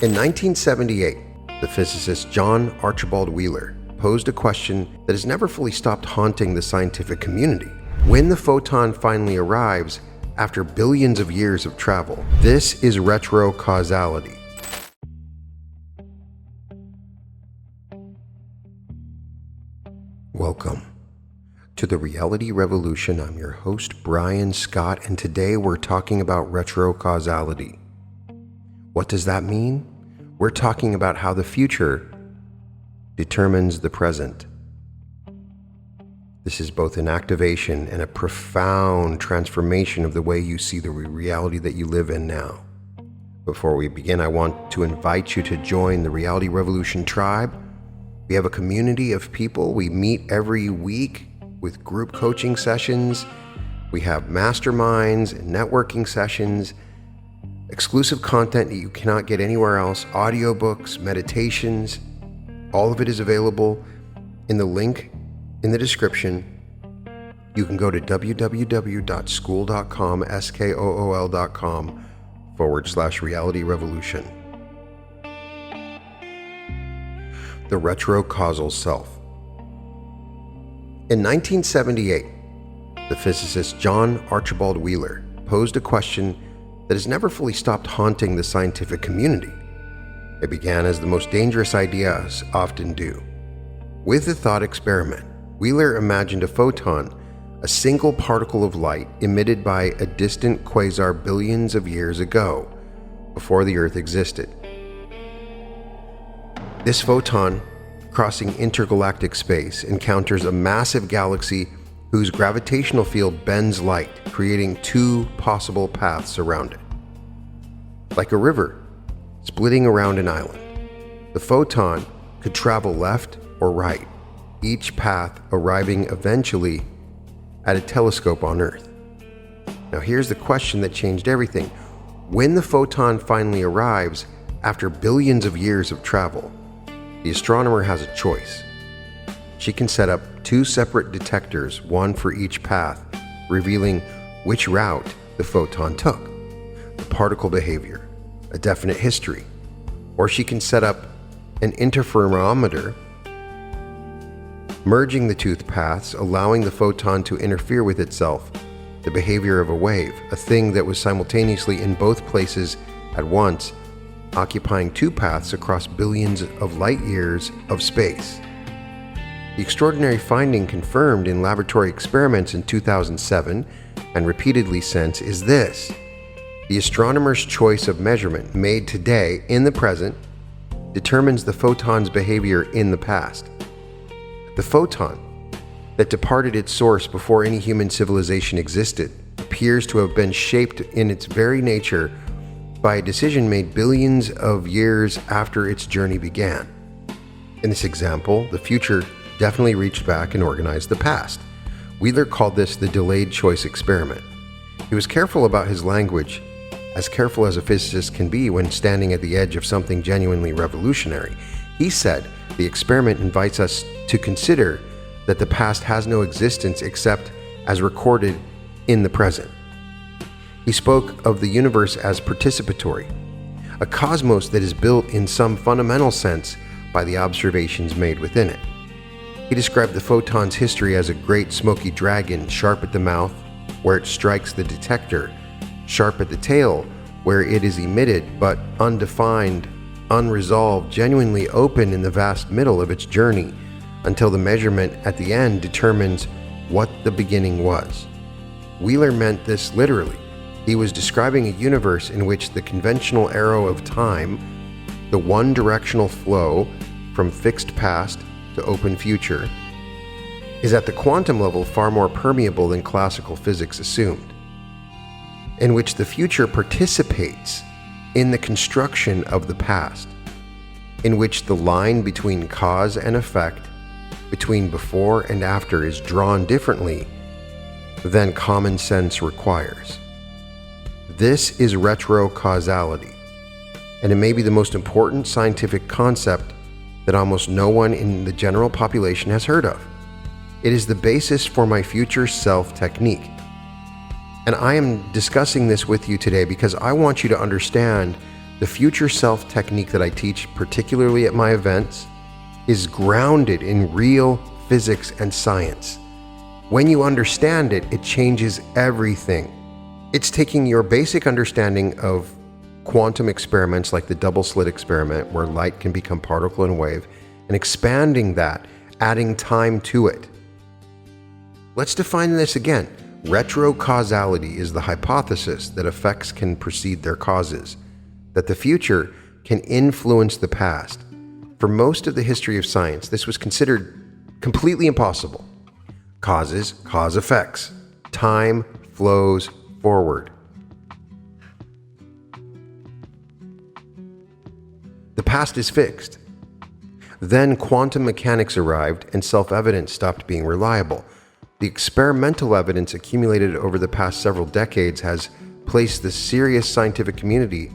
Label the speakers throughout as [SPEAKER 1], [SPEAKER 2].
[SPEAKER 1] In 1978, the physicist John Archibald Wheeler posed a question that has never fully stopped haunting the scientific community. When the photon finally arrives after billions of years of travel, this is retrocausality. Welcome to the Reality Revolution. I'm your host, Brian Scott, and today we're talking about retrocausality. What does that mean? We're talking about how the future determines the present. This is both an activation and a profound transformation of the way you see the reality that you live in now. Before we begin, I want to invite you to join the Reality Revolution tribe. We have a community of people. We meet every week with group coaching sessions. We have masterminds and networking sessions, exclusive content that you cannot get anywhere else, audiobooks, meditations. All of it is available in the link in the description. You can go to www.school.com, skool.com/reality revolution. The retrocausal self. In 1978, the physicist John Archibald Wheeler posed a question that has never fully stopped haunting the scientific community. It began as the most dangerous ideas often do. With the thought experiment, Wheeler imagined a photon, a single particle of light emitted by a distant quasar billions of years ago, before the Earth existed. This photon, crossing intergalactic space, encounters a massive galaxy whose gravitational field bends light, creating two possible paths around it. Like a river, splitting around an island, the photon could travel left or right, each path arriving eventually at a telescope on Earth. Now here's the question that changed everything. When the photon finally arrives, after billions of years of travel, the astronomer has a choice. She can set up two separate detectors, one for each path, revealing which route the photon took, the particle behavior, a definite history. Or she can set up an interferometer, merging the two paths, allowing the photon to interfere with itself, the behavior of a wave, a thing that was simultaneously in both places at once, occupying two paths across billions of light years of space. The extraordinary finding confirmed in laboratory experiments in 2007 and repeatedly since is this: the astronomer's choice of measurement made today in the present determines the photon's behavior in the past. The photon that departed its source before any human civilization existed appears to have been shaped in its very nature by a decision made billions of years after its journey began. In this example, the future definitely reached back and organized the past. Wheeler called this the delayed choice experiment. He was careful about his language, as careful as a physicist can be when standing at the edge of something genuinely revolutionary. He said, the experiment invites us to consider that the past has no existence except as recorded in the present. He spoke of the universe as participatory, a cosmos that is built in some fundamental sense by the observations made within it. He described the photon's history as a great smoky dragon, sharp at the mouth, where it strikes the detector, sharp at the tail, where it is emitted, but undefined, unresolved, genuinely open in the vast middle of its journey, until the measurement at the end determines what the beginning was. Wheeler meant this literally. He was describing a universe in which the conventional arrow of time, the one-directional flow from fixed past to open future, is at the quantum level far more permeable than classical physics assumed, in which the future participates in the construction of the past, in which the line between cause and effect, between before and after, is drawn differently than common sense requires. This is retrocausality, and it may be the most important scientific concept that almost no one in the general population has heard of. It is the basis for my future self technique. And I am discussing this with you today because I want you to understand The future self technique that I teach, particularly at my events, is grounded in real physics and science. When you understand it, it changes everything. It's taking your basic understanding of quantum experiments like the double slit experiment, where light can become particle and wave, and expanding that, adding time to it. Let's define this again. Retrocausality is the hypothesis that effects can precede their causes, that the future can influence the past. For most of the history of science, this was considered completely impossible. Causes cause effects. Time flows forward. The past is fixed. Then quantum mechanics arrived and self-evidence stopped being reliable. The experimental evidence accumulated over the past several decades has placed the serious scientific community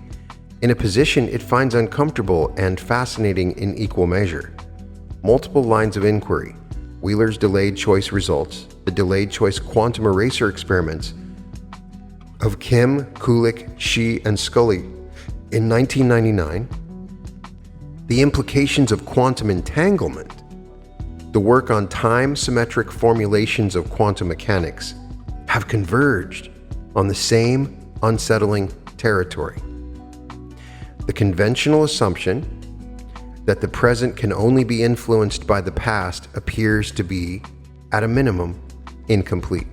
[SPEAKER 1] in a position it finds uncomfortable and fascinating in equal measure. Multiple lines of inquiry, Wheeler's delayed choice results, the delayed choice quantum eraser experiments of Kim, Kulik, Shi, and Scully in 1999, the implications of quantum entanglement, the work on time-symmetric formulations of quantum mechanics have converged on the same unsettling territory. The conventional assumption that the present can only be influenced by the past appears to be, at a minimum, incomplete.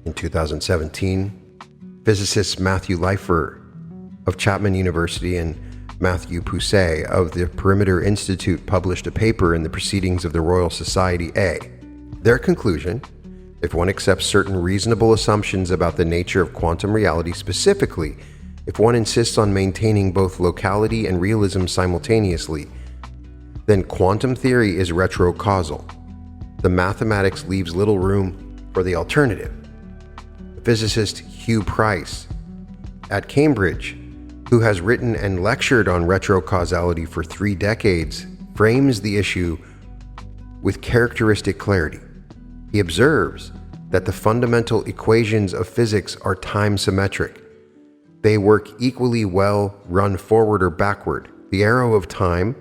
[SPEAKER 1] In 2017, physicists Matthew Leifer of Chapman University and Huw Price of the Perimeter Institute published a paper in the Proceedings of the Royal Society A. Their conclusion, if one accepts certain reasonable assumptions about the nature of quantum reality, specifically, if one insists on maintaining both locality and realism simultaneously, then quantum theory is retrocausal. The mathematics leaves little room for the alternative. Physicist Huw Price at Cambridge, who has written and lectured on retrocausality for 3 decades, frames the issue with characteristic clarity. He observes that the fundamental equations of physics are time-symmetric. They work equally well run forward or backward. The arrow of time,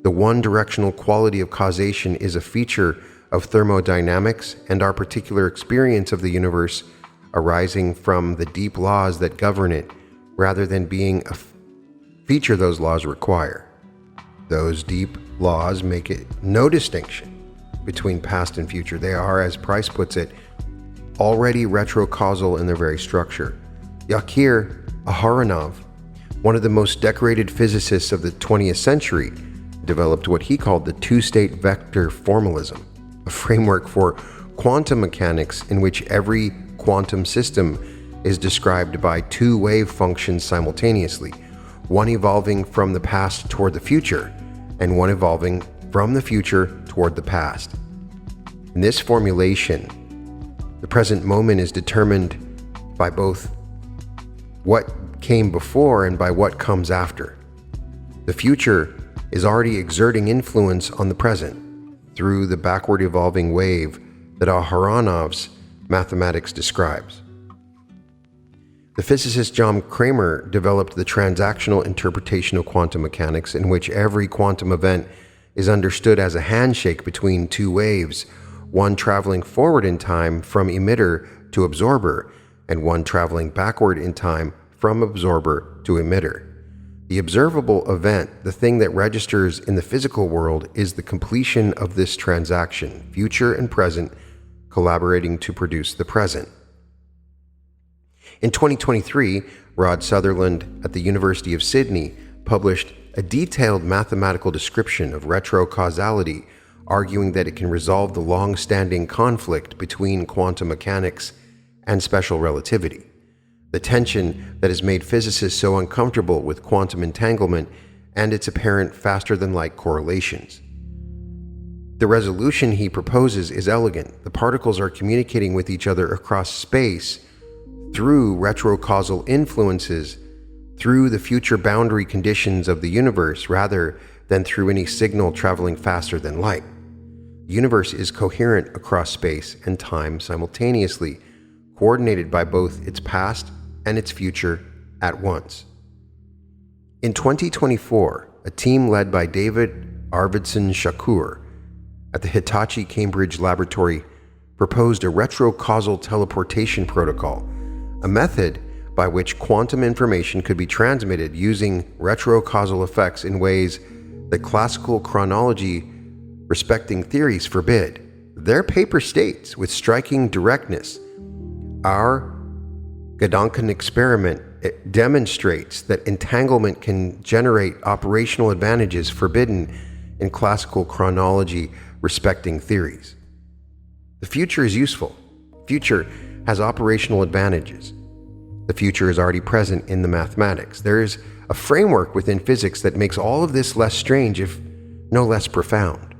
[SPEAKER 1] the one-directional quality of causation, is a feature of thermodynamics and our particular experience of the universe arising from the deep laws that govern it, rather than being a feature those laws require. Those deep laws make it no distinction between past and future. They are, as Price puts it, already retrocausal in their very structure. Yakir, Aharonov, one of the most decorated physicists of the 20th century, developed what he called the two-state vector formalism, a framework for quantum mechanics in which every quantum system is described by 2 wave functions simultaneously, one evolving from the past toward the future, and one evolving from the future toward the past. In this formulation, the present moment is determined by both what came before and by what comes after. The future is already exerting influence on the present through the backward evolving wave that Aharonov's mathematics describes. The physicist John Cramer developed the transactional interpretation of quantum mechanics, in which every quantum event is understood as a handshake between 2 waves, one traveling forward in time from emitter to absorber, and one traveling backward in time from absorber to emitter. The observable event, the thing that registers in the physical world, is the completion of this transaction, future and present collaborating to produce the present. In 2023, Sutherland at the University of Sydney published a detailed mathematical description of retrocausality, arguing that it can resolve the long-standing conflict between quantum mechanics and special relativity, the tension that has made physicists so uncomfortable with quantum entanglement and its apparent faster-than-light correlations. The resolution he proposes is elegant. The particles are communicating with each other across space through retrocausal influences, through the future boundary conditions of the universe, rather than through any signal traveling faster than light. The universe is coherent across space and time simultaneously, coordinated by both its past and its future at once. In 2024, a team led by David Arvidson Shakur at the Hitachi Cambridge Laboratory proposed a retrocausal teleportation protocol, a method by which quantum information could be transmitted using retrocausal effects in ways that classical chronology respecting theories forbid. Their paper states with striking directness, our Gedanken experiment demonstrates that entanglement can generate operational advantages forbidden in classical chronology respecting theories. The future is useful. The future has operational advantages. The future is already present in the mathematics. There is a framework within physics that makes all of this less strange, if no less profound.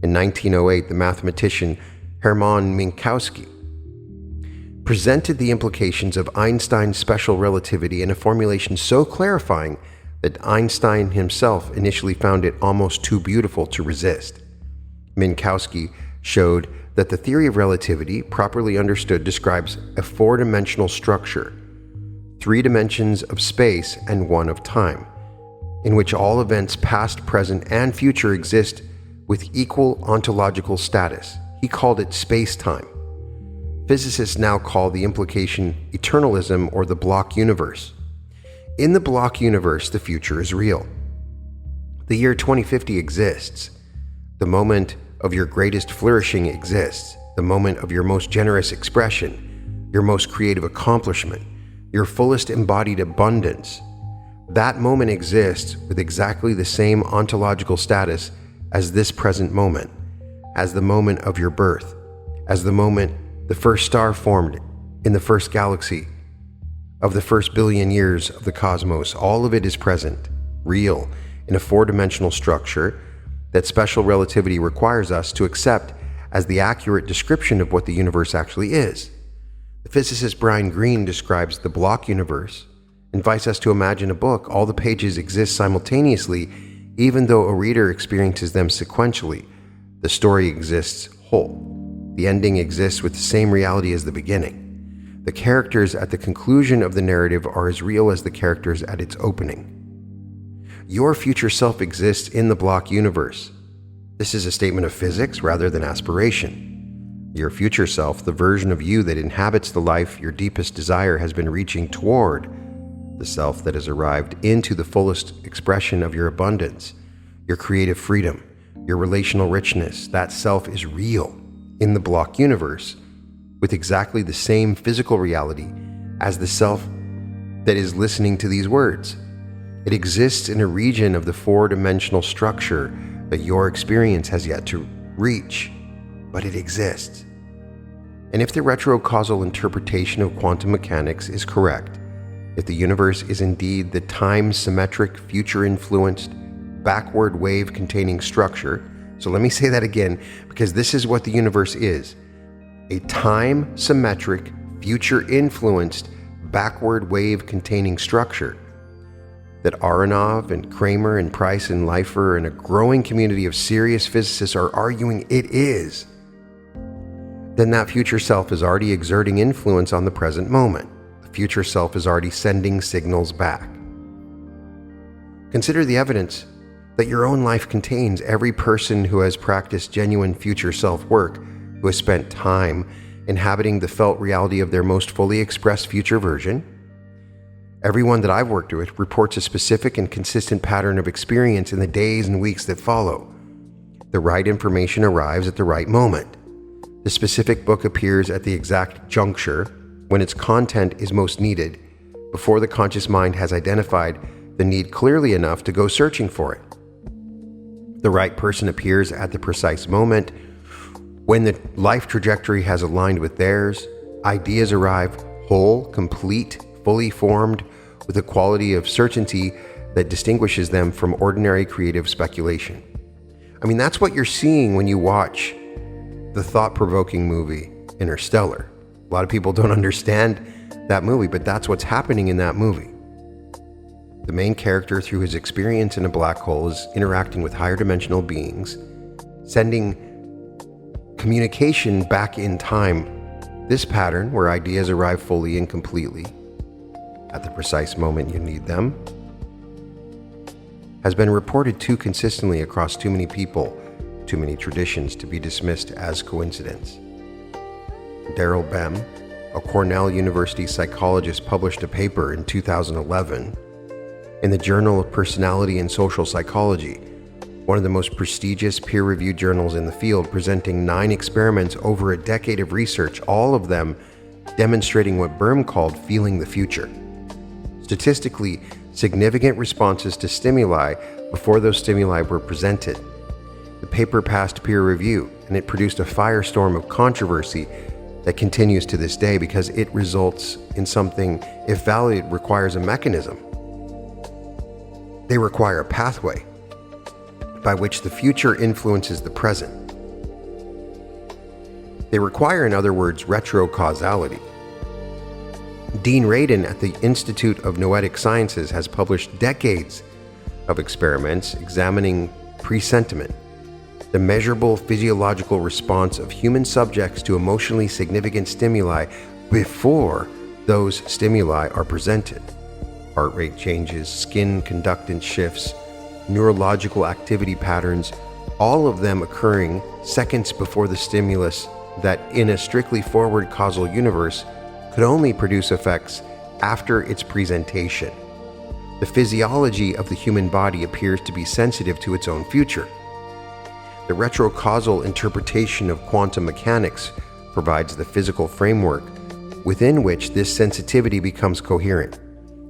[SPEAKER 1] In 1908, the mathematician Hermann Minkowski presented the implications of Einstein's special relativity in a formulation so clarifying that Einstein himself initially found it almost too beautiful to resist. Minkowski showed that the theory of relativity, properly understood, describes a four-dimensional structure, 3 dimensions of space and 1 of time, in which all events past, present, and future exist with equal ontological status. He called it space-time. Physicists now call the implication eternalism or the block universe. In the block universe, the future is real. The year 2050 exists. The moment of your greatest flourishing exists. The moment of your most generous expression, your most creative accomplishment, your fullest embodied abundance. That moment exists with exactly the same ontological status as this present moment, as the moment of your birth, as the moment the first star formed in the first galaxy of the first billion years of the cosmos. All of it is present, real, in a four-dimensional structure that special relativity requires us to accept as the accurate description of what the universe actually is. The physicist Brian Greene describes the block universe, invites us to imagine a book. All the pages exist simultaneously, even though a reader experiences them sequentially. The story exists whole. The ending exists with the same reality as the beginning. The characters at the conclusion of the narrative are as real as the characters at its opening. Your future self exists in the block universe. This is a statement of physics rather than aspiration. Your future self, the version of you that inhabits the life your deepest desire has been reaching toward, the self that has arrived into the fullest expression of your abundance, your creative freedom, your relational richness, that self is real in the block universe with exactly the same physical reality as the self that is listening to these words. It exists in a region of the four-dimensional structure that your experience has yet to reach, but it exists. And if the retrocausal interpretation of quantum mechanics is correct, if the universe is indeed the time-symmetric, future-influenced, backward wave-containing structure, so let me say that again, because this is what the universe is: a time-symmetric, future-influenced, backward wave-containing structure that Aharonov and Cramer and Price and Leifer and a growing community of serious physicists are arguing it is, then that future self is already exerting influence on the present moment. The future self is already sending signals back. Consider the evidence that your own life contains. Every person who has practiced genuine future self-work, who has spent time inhabiting the felt reality of their most fully expressed future version, everyone that I've worked with reports a specific and consistent pattern of experience in the days and weeks that follow. The right information arrives at the right moment. The specific book appears at the exact juncture when its content is most needed, before the conscious mind has identified the need clearly enough to go searching for it. The right person appears at the precise moment when the life trajectory has aligned with theirs. Ideas arrive whole, complete, fully formed, with a quality of certainty that distinguishes them from ordinary creative speculation. I mean, that's what you're seeing when you watch the thought-provoking movie Interstellar. A lot of people don't understand that movie, but that's what's happening in that movie. The main character, through his experience in a black hole, is interacting with higher dimensional beings, sending communication back in time. This pattern, where ideas arrive fully and completely at the precise moment you need them, has been reported too consistently across too many people, too many traditions to be dismissed as coincidence. Daryl Bem, a Cornell University psychologist, published a paper in 2011 in the Journal of Personality and Social Psychology, one of the most prestigious peer-reviewed journals in the field, presenting 9 experiments over a decade of research, all of them demonstrating what Bem called feeling the future. Statistically significant responses to stimuli before those stimuli were presented. The paper passed peer review, and it produced a firestorm of controversy that continues to this day because it results in something, if valid, requires a mechanism. They require a pathway by which the future influences the present. They require, in other words, retrocausality. Dean Radin at the Institute of Noetic Sciences has published decades of experiments examining presentiment, the measurable physiological response of human subjects to emotionally significant stimuli before those stimuli are presented. Heart rate changes, skin conductance shifts, neurological activity patterns, all of them occurring seconds before the stimulus that in a strictly forward causal universe could only produce effects after its presentation. The physiology of the human body appears to be sensitive to its own future. The retrocausal interpretation of quantum mechanics provides the physical framework within which this sensitivity becomes coherent.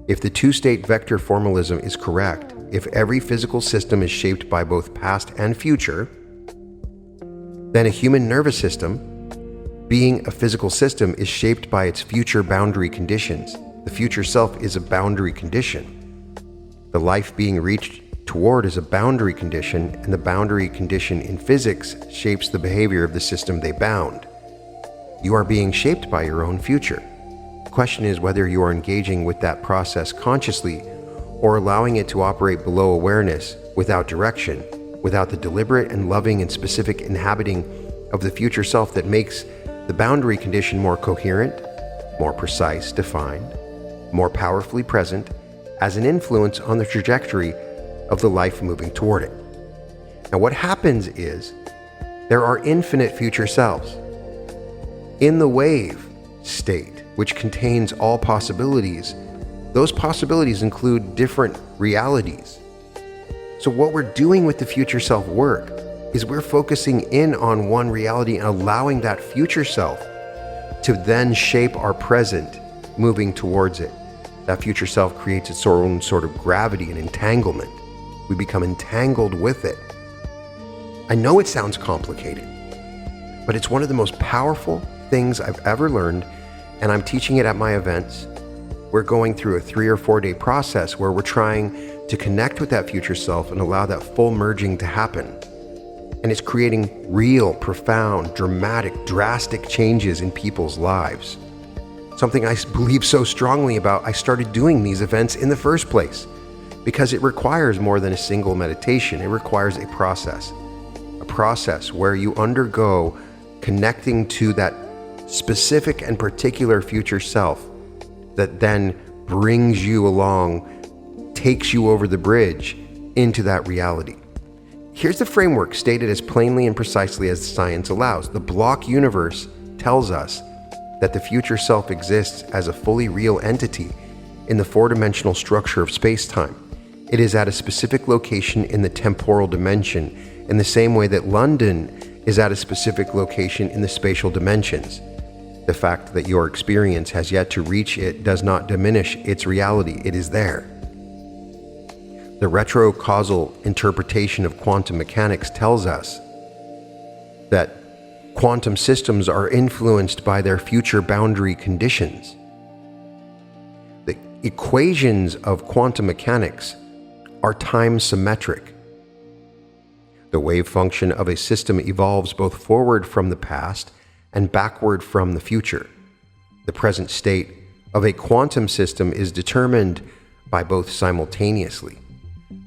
[SPEAKER 1] If the two-state vector formalism is correct, if every physical system is shaped by both past and future, then a human nervous system, being a physical system, is shaped by its future boundary conditions. The future self is a boundary condition. The life being reached toward is a boundary condition, and the boundary condition in physics shapes the behavior of the system they bound. You are being shaped by your own future. The question is whether you are engaging with that process consciously or allowing it to operate below awareness, without direction, without the deliberate and loving and specific inhabiting of the future self that makes the boundary condition more coherent, more precise, defined, more powerfully present as an influence on the trajectory of the life moving toward it. Now, what happens is there are infinite future selves. In the wave state, which contains all possibilities, those possibilities include different realities. So what we're doing with the future self work is we're focusing in on one reality and allowing that future self to then shape our present, moving towards it. That future self creates its own sort of gravity and entanglement. We become entangled with it. I know it sounds complicated, but it's one of the most powerful things I've ever learned, and I'm teaching it at my events. We're going through a 3 or 4 day process where we're trying to connect with that future self and allow that full merging to happen. And it's creating real, profound, dramatic, drastic changes in people's lives. Something I believe so strongly about, I started doing these events in the first place because it requires more than a single meditation. It requires a process where you undergo connecting to that specific and particular future self that then brings you along, takes you over the bridge into that reality. Here's the framework stated as plainly and precisely as science allows. The block universe tells us that the future self exists as a fully real entity in the 4-dimensional structure of space-time. It is at a specific location in the temporal dimension, in the same way that London is at a specific location in the spatial dimensions. The fact that your experience has yet to reach it does not diminish its reality. It is there. The retrocausal interpretation of quantum mechanics tells us that quantum systems are influenced by their future boundary conditions. The equations of quantum mechanics are time-symmetric. The wave function of a system evolves both forward from the past and backward from the future. The present state of a quantum system is determined by both simultaneously.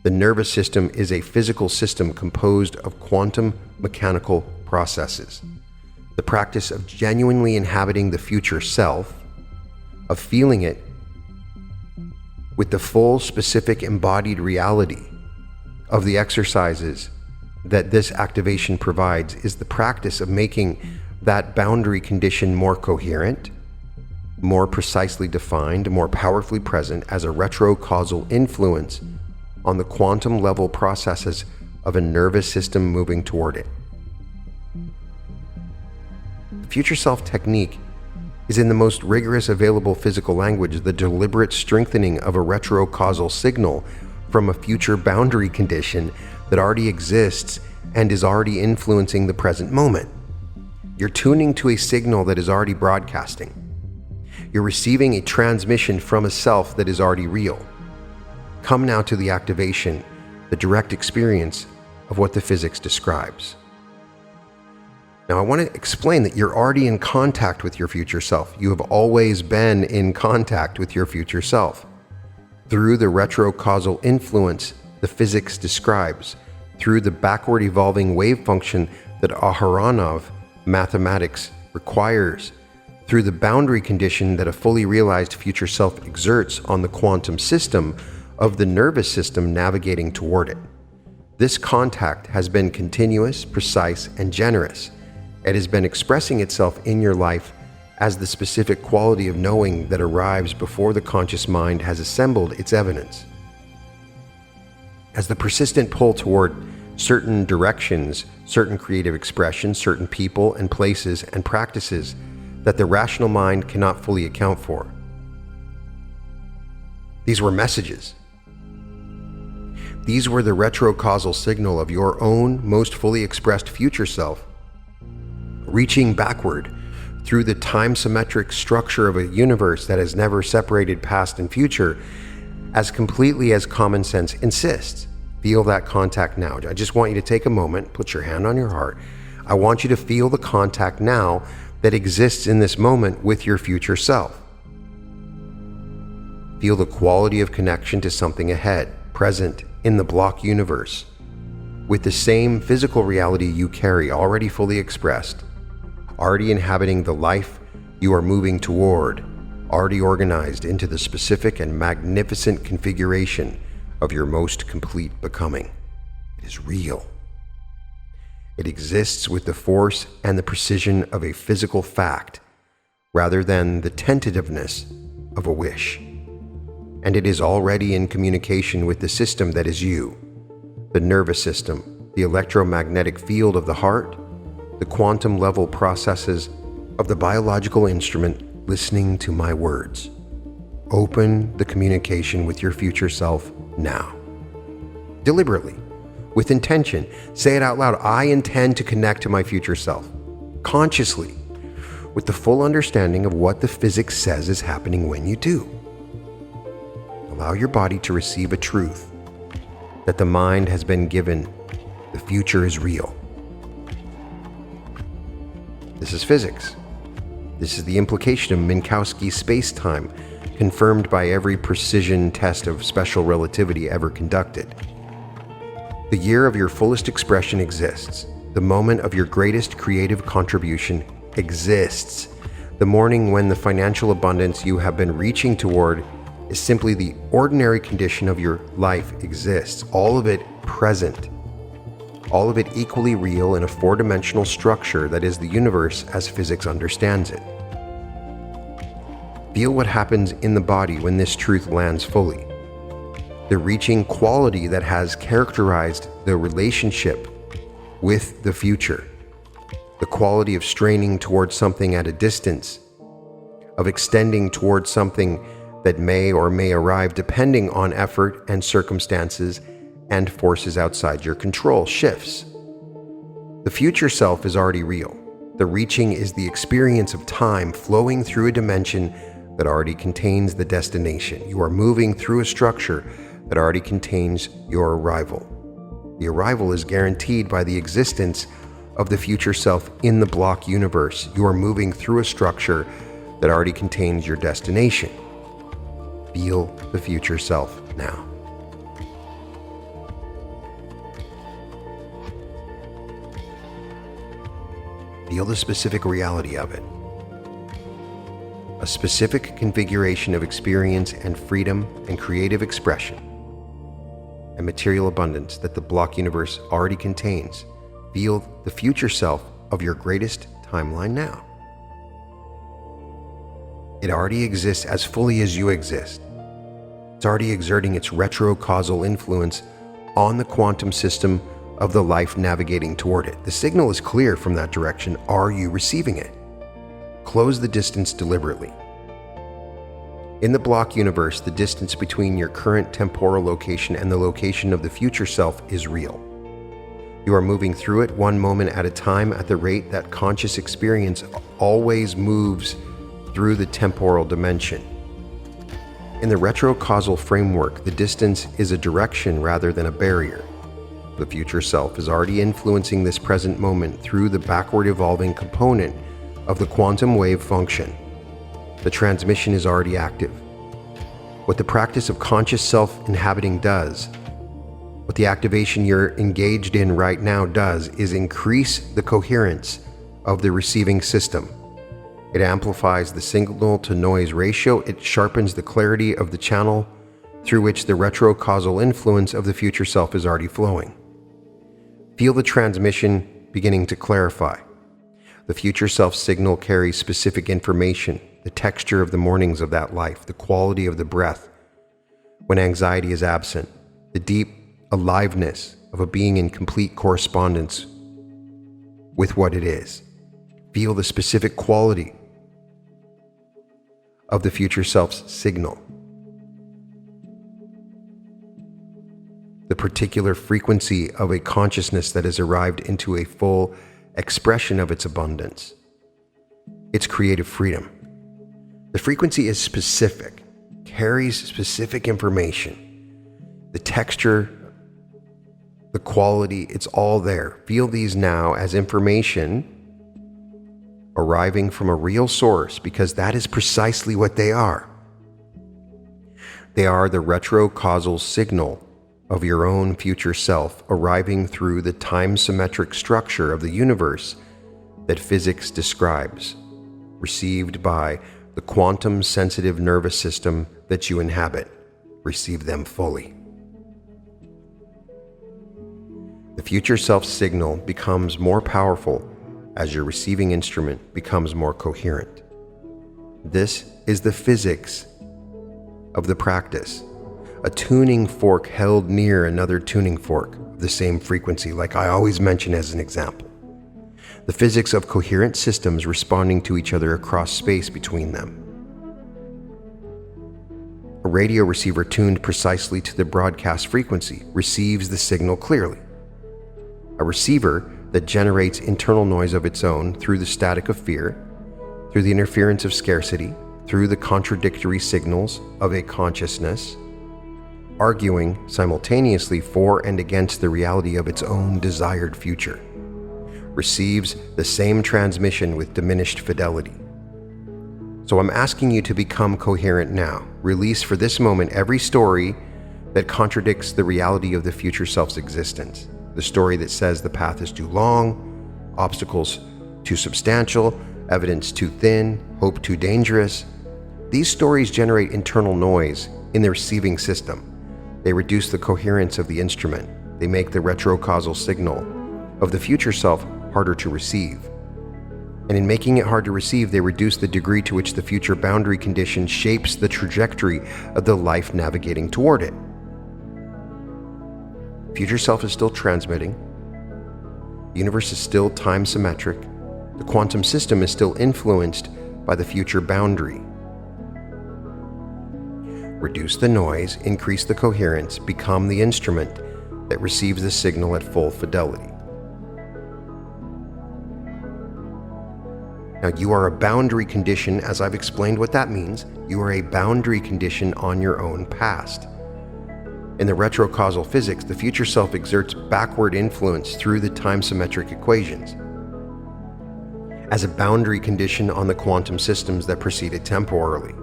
[SPEAKER 1] The nervous system is a physical system composed of quantum mechanical processes. The practice of genuinely inhabiting the future self, of feeling it with the full, specific, embodied reality, of the exercises that this activation provides is the practice of making that boundary condition more coherent, more precisely defined, more powerfully present as a retrocausal influence on the quantum level processes of a nervous system moving toward it. The future self technique is, in the most rigorous available physical language, the deliberate strengthening of a retrocausal signal from a future boundary condition that already exists and is already influencing the present moment. You're tuning to a signal that is already broadcasting. You're receiving a transmission from a self that is already real. Come now to the activation, the direct experience of what the physics describes. Now, I want to explain that you're already in contact with your future self. You have always been in contact with your future self. Through the retrocausal influence the physics describes, through the backward evolving wave function that Aharonov mathematics requires, through the boundary condition that a fully realized future self exerts on the quantum system of the nervous system navigating toward it. This contact has been continuous, precise, and generous. It has been expressing itself in your life as the specific quality of knowing that arrives before the conscious mind has assembled its evidence. As the persistent pull toward certain directions, certain creative expressions, certain people and places and practices that the rational mind cannot fully account for. These were messages. These were the retrocausal signal of your own most fully expressed future self, reaching backward through the time-symmetric structure of a universe that has never separated past and future as completely as common sense insists. Feel that contact now. I just want you to take a moment, put your hand on your heart. I want you to feel the contact now that exists in this moment with your future self. Feel the quality of connection to something ahead, present in the block universe, with the same physical reality you carry already fully expressed, already inhabiting the life you are moving toward, already organized into the specific and magnificent configuration of your most complete becoming. It is real. It exists with the force and the precision of a physical fact, rather than the tentativeness of a wish. And it is already in communication with the system that is you, the nervous system, the electromagnetic field of the heart, the quantum level processes of the biological instrument listening to my words. Open the communication with your future self now. Deliberately, with intention, say it out loud. I intend to connect to my future self. Consciously, with the full understanding of what the physics says is happening when you do. Allow your body to receive a truth that the mind has been given. The future is real. This is physics. This is the implication of Minkowski's space-time, confirmed by every precision test of special relativity ever conducted. The year of your fullest expression exists. The moment of your greatest creative contribution exists. The morning when the financial abundance you have been reaching toward is simply the ordinary condition of your life exists. All of it present. All of it equally real in a four-dimensional structure that is the universe as physics understands it. Feel what happens in the body when this truth lands fully. The reaching quality that has characterized the relationship with the future. The quality of straining towards something at a distance, of extending towards something that may or may arrive depending on effort and circumstances and forces outside your control shifts. The future self is already real. The reaching is the experience of time flowing through a dimension that already contains the destination. You are moving through a structure that already contains your arrival. The arrival is guaranteed by the existence of the future self in the block universe. You are moving through a structure that already contains your destination. Feel the future self now. Feel the specific reality of it. A specific configuration of experience and freedom and creative expression. and material abundance that the block universe already contains. Feel the future self of your greatest timeline now. It already exists as fully as you exist. It's already exerting its retrocausal influence on the quantum system of the life navigating toward it. The signal is clear from that direction. Are you receiving it? Close the distance deliberately. In the block universe, the distance between your current temporal location and the location of the future self is real. You are moving through it one moment at a time at the rate that conscious experience always moves through the temporal dimension. In the retrocausal framework, the distance is a direction rather than a barrier. The future self is already influencing this present moment through the backward evolving component of the quantum wave function. The transmission is already active. What the practice of conscious self-inhabiting does, what the activation you're engaged in right now does, is increase the coherence of the receiving system. It amplifies the signal-to-noise ratio. It sharpens the clarity of the channel through which the retrocausal influence of the future self is already flowing. Feel the transmission beginning to clarify. The future self signal carries specific information, the texture of the mornings of that life, the quality of the breath when anxiety is absent, the deep aliveness of a being in complete correspondence with what it is. Feel the specific quality of the future self's signal, the particular frequency of a consciousness that has arrived into a full expression of its abundance, its creative freedom. The frequency is specific, carries specific information, the texture, the quality, it's all there. Feel these now as information arriving from a real source, because that is precisely what they are. They are the retrocausal signal of your own future self arriving through the time-symmetric structure of the universe that physics describes, received by the quantum-sensitive nervous system that you inhabit. Receive them fully. The future self signal becomes more powerful as your receiving instrument becomes more coherent. This is the physics of the practice. A tuning fork held near another tuning fork of the same frequency, like I always mention as an example. The physics of coherent systems responding to each other across space between them. A radio receiver tuned precisely to the broadcast frequency receives the signal clearly. A receiver that generates internal noise of its own through the static of fear, through the interference of scarcity, through the contradictory signals of a consciousness, arguing simultaneously for and against the reality of its own desired future, receives the same transmission with diminished fidelity. So I'm asking you to become coherent now. Release for this moment every story that contradicts the reality of the future self's existence. The story that says the path is too long, obstacles too substantial, evidence too thin, hope too dangerous. These stories generate internal noise in the receiving system. They reduce the coherence of the instrument. They make the retrocausal signal of the future self harder to receive. And in making it hard to receive, they reduce the degree to which the future boundary condition shapes the trajectory of the life navigating toward it. Future self is still transmitting. The universe is still time-symmetric. The quantum system is still influenced by the future boundary. Reduce the noise, increase the coherence, become the instrument that receives the signal at full fidelity. Now, you are a boundary condition. As I've explained what that means, you are a boundary condition on your own past. In the retrocausal physics, the future self exerts backward influence through the time-symmetric equations as a boundary condition on the quantum systems that preceded temporally.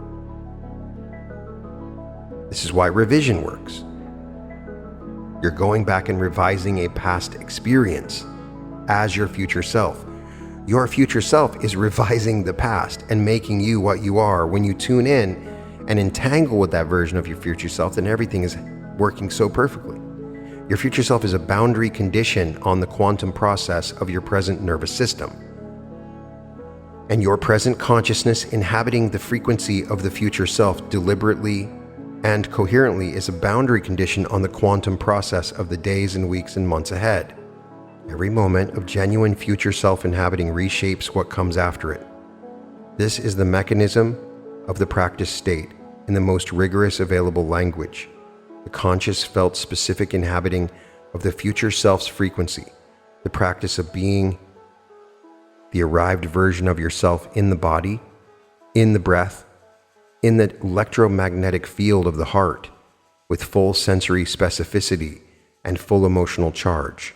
[SPEAKER 1] This is why revision works. You're going back and revising a past experience as your future self. Your future self is revising the past and making you what you are. When you tune in and entangle with that version of your future self, then everything is working so perfectly. Your future self is a boundary condition on the quantum process of your present nervous system. And your present consciousness inhabiting the frequency of the future self deliberately and coherently is a boundary condition on the quantum process of the days and weeks and months ahead. Every moment of genuine future self-inhabiting reshapes what comes after it. This is the mechanism of the practice state in the most rigorous available language. The conscious felt specific inhabiting of the future self's frequency, the practice of being the arrived version of yourself in the body, in the breath, in the electromagnetic field of the heart, with full sensory specificity and full emotional charge.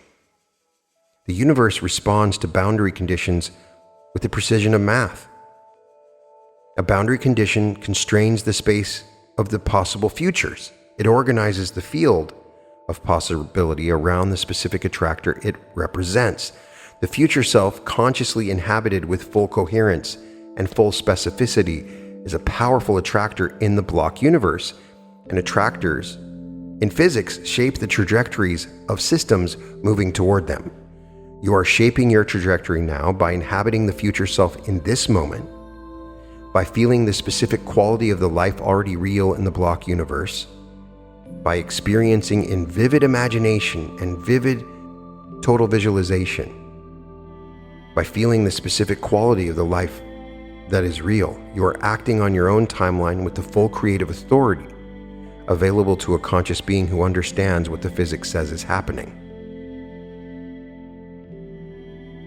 [SPEAKER 1] The universe responds to boundary conditions with the precision of math. A boundary condition constrains the space of the possible futures. It organizes the field of possibility around the specific attractor it represents. The future self, consciously inhabited with full coherence and full specificity, is a powerful attractor in the block universe, and attractors in physics shape the trajectories of systems moving toward them. You are shaping your trajectory now by inhabiting the future self in this moment, by feeling the specific quality of the life already real in the block universe, by experiencing in vivid imagination and vivid total visualization, by feeling the specific quality of the life that is real. You are acting on your own timeline with the full creative authority available to a conscious being who understands what the physics says is happening.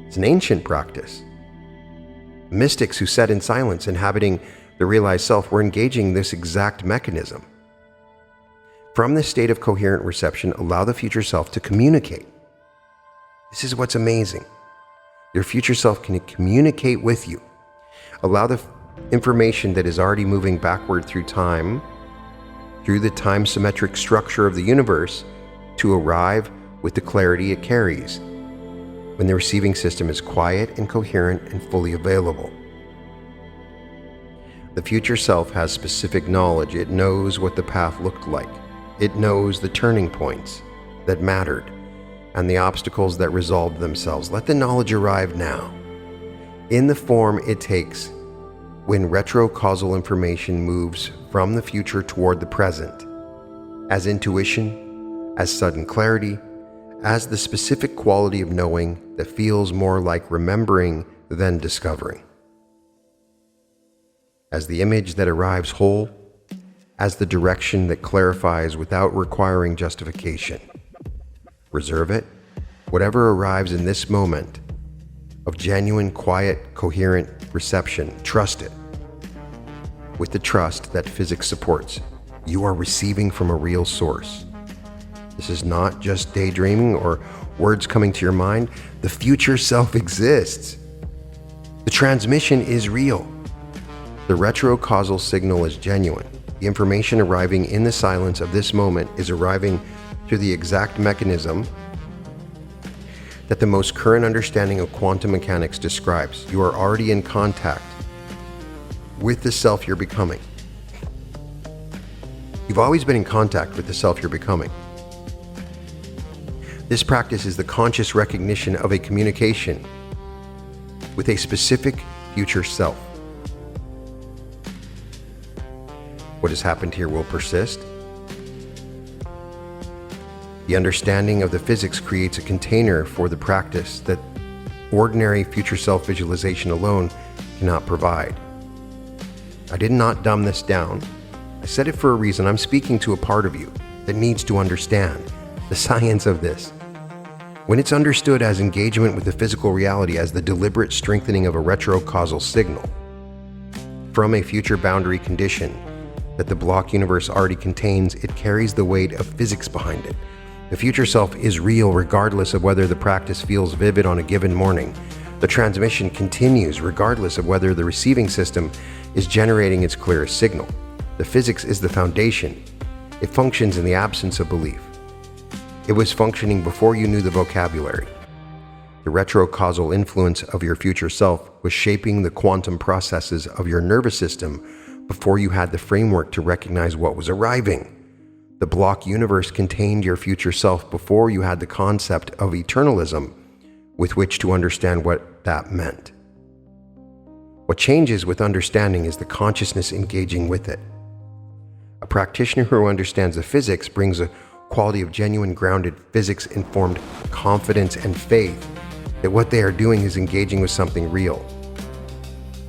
[SPEAKER 1] It's an ancient practice. Mystics who sat in silence, inhabiting the realized self, were engaging this exact mechanism. From this state of coherent reception, allow the future self to communicate. This is what's amazing. Your future self can communicate with you. Allow the information that is already moving backward through time, through the time-symmetric structure of the universe, to arrive with the clarity it carries when the receiving system is quiet and coherent and fully available. The future self has specific knowledge. It knows what the path looked like. It knows the turning points that mattered and the obstacles that resolved themselves. Let the knowledge arrive now, in the form it takes when retrocausal information moves from the future toward the present, as intuition, as sudden clarity, as the specific quality of knowing that feels more like remembering than discovering, as the image that arrives whole, as the direction that clarifies without requiring justification. Reserve it. Whatever arrives in this moment of genuine, quiet, coherent reception, trust it. With the trust that physics supports, you are receiving from a real source. This is not just daydreaming or words coming to your mind. The future self exists. The transmission is real. The retrocausal signal is genuine. The information arriving in the silence of this moment is arriving through the exact mechanism that the most current understanding of quantum mechanics describes. You are already in contact with the self you're becoming. You've always been in contact with the self you're becoming. This practice is the conscious recognition of a communication with a specific future self. What has happened here will persist. The understanding of the physics creates a container for the practice that ordinary future self visualization alone cannot provide. I did not dumb this down. I said it for a reason. I'm speaking to a part of you that needs to understand the science of this. When it's understood as engagement with the physical reality, as the deliberate strengthening of a retrocausal signal from a future boundary condition that the block universe already contains, it carries the weight of physics behind it. The future self is real regardless of whether the practice feels vivid on a given morning. The transmission continues regardless of whether the receiving system is generating its clearest signal. The physics is the foundation. It functions in the absence of belief. It was functioning before you knew the vocabulary. The retrocausal influence of your future self was shaping the quantum processes of your nervous system before you had the framework to recognize what was arriving. The block universe contained your future self before you had the concept of eternalism with which to understand what that meant. What changes with understanding is the consciousness engaging with it. A practitioner who understands the physics brings a quality of genuine grounded physics-informed confidence and faith that what they are doing is engaging with something real.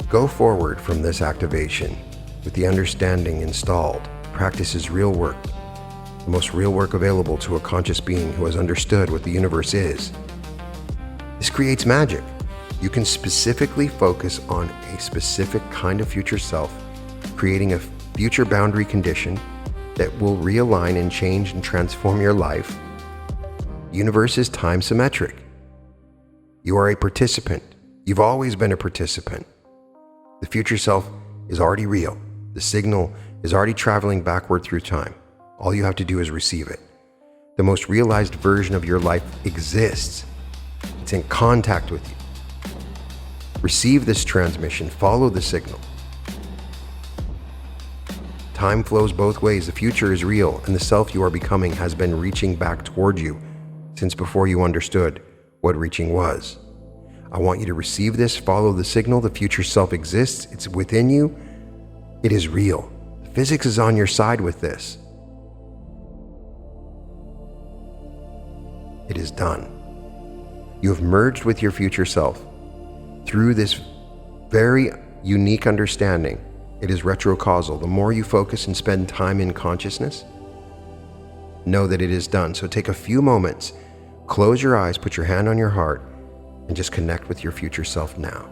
[SPEAKER 1] Go forward from this activation with the understanding installed. Practice is real work, the most real work available to a conscious being who has understood what the universe is. This creates magic. You can specifically focus on a specific kind of future self, creating a future boundary condition that will realign and change and transform your life. The universe is time-symmetric. You are a participant. You've always been a participant. The future self is already real. The signal is already traveling backward through time. All you have to do is receive it. The most realized version of your life exists. It's in contact with you. Receive this transmission. Follow the signal. Time flows both ways. The future is real, and the self you are becoming has been reaching back toward you since before you understood what reaching was. I want you to receive this, follow the signal. The future self exists. It's within you. It is real. Physics is on your side with this. It is done. You have merged with your future self through this very unique understanding. It is retrocausal. The more you focus and spend time in consciousness, know that it is done. So take a few moments, close your eyes, put your hand on your heart, and just connect with your future self now.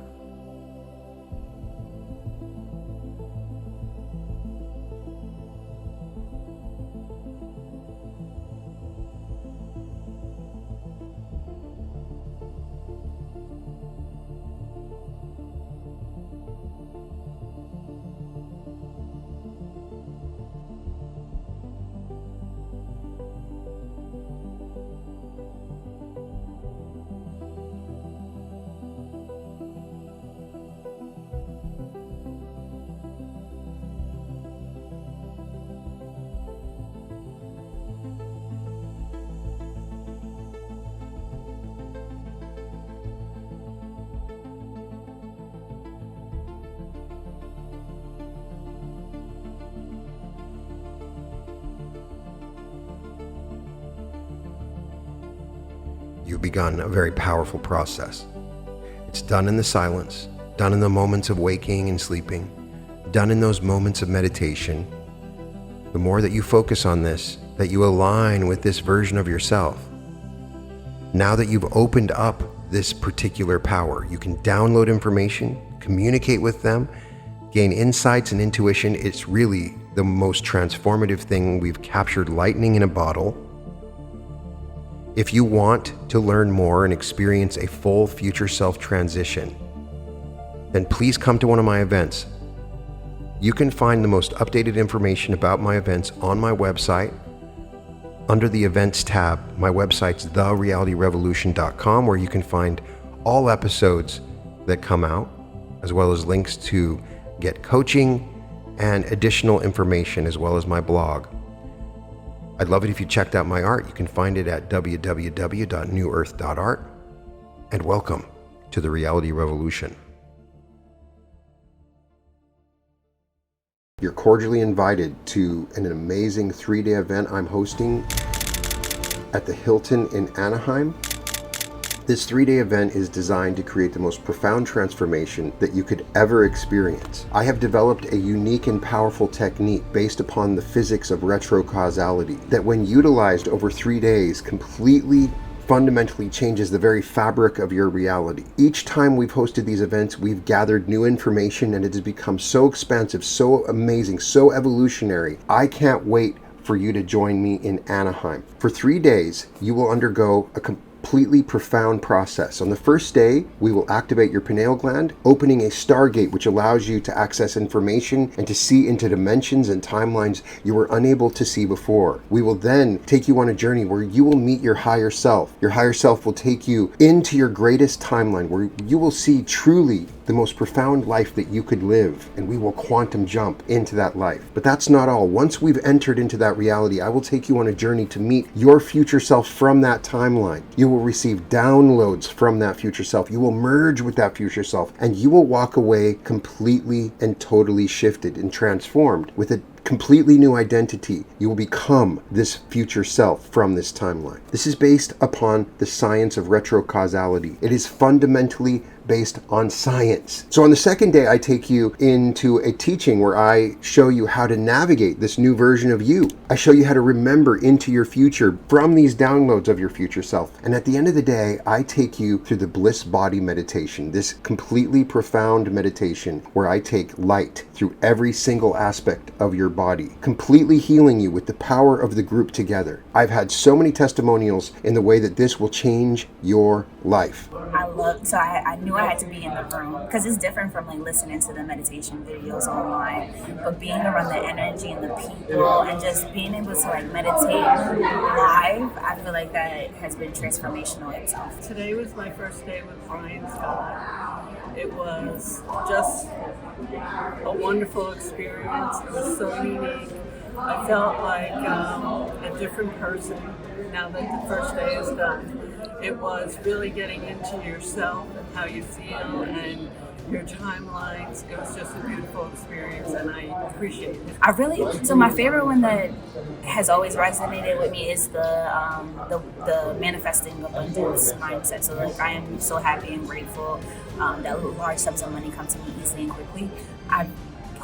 [SPEAKER 1] You've begun a very powerful process. It's done in the silence, done in the moments of waking and sleeping, done in those moments of meditation. The more that you focus on this, that you align with this version of yourself, now that you've opened up this particular power, you can download information, communicate with them, gain insights and intuition. It's really the most transformative thing. We've captured lightning in a bottle. If you want to learn more and experience a full future self transition, then please come to one of my events. You can find the most updated information about my events on my website under the events tab. My website's therealityrevolution.com, where you can find all episodes that come out, as well as links to get coaching and additional information, as well as my blog. I'd love it if you checked out my art. You can find it at www.newearth.art. And welcome to the Reality Revolution. You're cordially invited to an amazing 3-day event I'm hosting at the Hilton in Anaheim. This 3-day event is designed to create the most profound transformation that you could ever experience. I have developed a unique and powerful technique based upon the physics of retrocausality that, when utilized over 3 days, completely fundamentally changes the very fabric of your reality. Each time we've hosted these events, we've gathered new information, and it has become so expansive, so amazing, so evolutionary. I can't wait for you to join me in Anaheim. For 3 days, you will undergo a completely profound process. On the first day, we will activate your pineal gland, opening a stargate which allows you to access information and to see into dimensions and timelines you were unable to see before. We will then take you on a journey where you will meet your higher self. Your higher self will take you into your greatest timeline, where you will see truly the most profound life that you could live, and we will quantum jump into that life. But that's not all. Once we've entered into that reality, I will take you on a journey to meet your future self from that timeline. You will receive downloads from that future self. You will merge with that future self, and you will walk away completely and totally shifted and transformed with a completely new identity. You will become this future self from this timeline. This is based upon the science of retrocausality. It is fundamentally based on science. So on the second day, I take you into a teaching where I show you how to navigate this new version of you. I show you how to remember into your future from these downloads of your future self. And at the end of the day, I take you through the bliss body meditation, this completely profound meditation where I take light through every single aspect of your body, completely healing you with the power of the group together. I've had so many testimonials in the way that this will change your life.
[SPEAKER 2] I knew I had to be in the room because it's different from like listening to the meditation videos online, but being around the energy and the people and just being able to like meditate live, I feel like that has been transformational itself.
[SPEAKER 3] Today was my first day with Brian Scott. It was just a wonderful experience. It was so unique. I felt like a different person now that the first day is done. It was really getting into yourself and how you feel and your timelines. It was just a beautiful experience, and I appreciate it.
[SPEAKER 2] So my favorite one that has always resonated with me is the manifesting abundance mindset. So like I am so happy and grateful that large sums of money come to me easily and quickly. I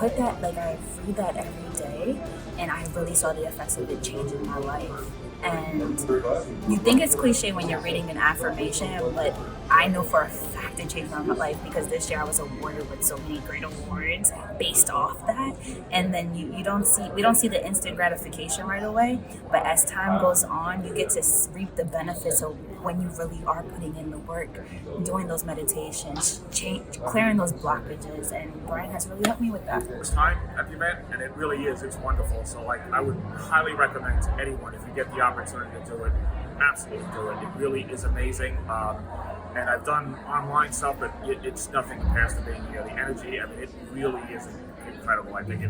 [SPEAKER 2] read that every day, and I really saw the effects of it changing my life. And you think it's cliche when you're reading an affirmation, but I know for a fact it changed my life because this year I was awarded with so many great awards based off that. And then we don't see the instant gratification right away, but as time goes on, you get to reap the benefits of when you really are putting in the work, doing those meditations, clearing those blockages, and Brian has really helped me with that.
[SPEAKER 4] It's time at the event, and it really is. It's wonderful. So I would highly recommend to anyone, if you get the opportunity to do it, absolutely do it. It really is amazing. And I've done online stuff, but it's nothing compares to being here. The energy, it really is incredible. I think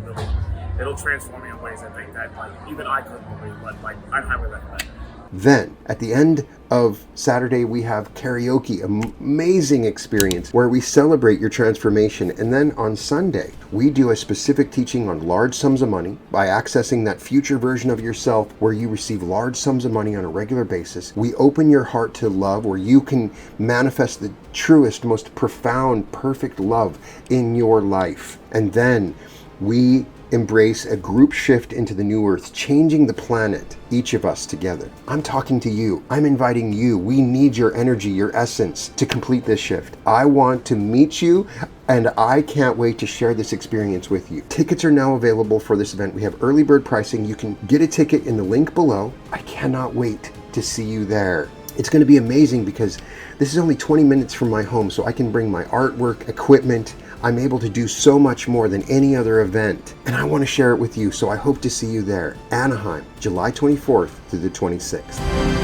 [SPEAKER 4] it'll transform me in ways I think that even I couldn't believe, but I highly recommend it.
[SPEAKER 1] Then, at the end of Saturday, we have karaoke, amazing experience where we celebrate your transformation. And then on Sunday, we do a specific teaching on large sums of money by accessing that future version of yourself where you receive large sums of money on a regular basis. We open your heart to love where you can manifest the truest, most profound, perfect love in your life. And then we embrace a group shift into the new earth, changing the planet, each of us together. I'm talking to you. I'm inviting you. We need your energy, your essence to complete this shift. I want to meet you, and I can't wait to share this experience with you. Tickets are now available for this event. We have early bird pricing. You can get a ticket in the link below. I cannot wait to see you there. It's going to be amazing because this is only 20 minutes from my home, so I can bring my artwork, equipment. I'm able to do so much more than any other event, and I want to share it with you, so I hope to see you there. Anaheim, July 24th through the 26th.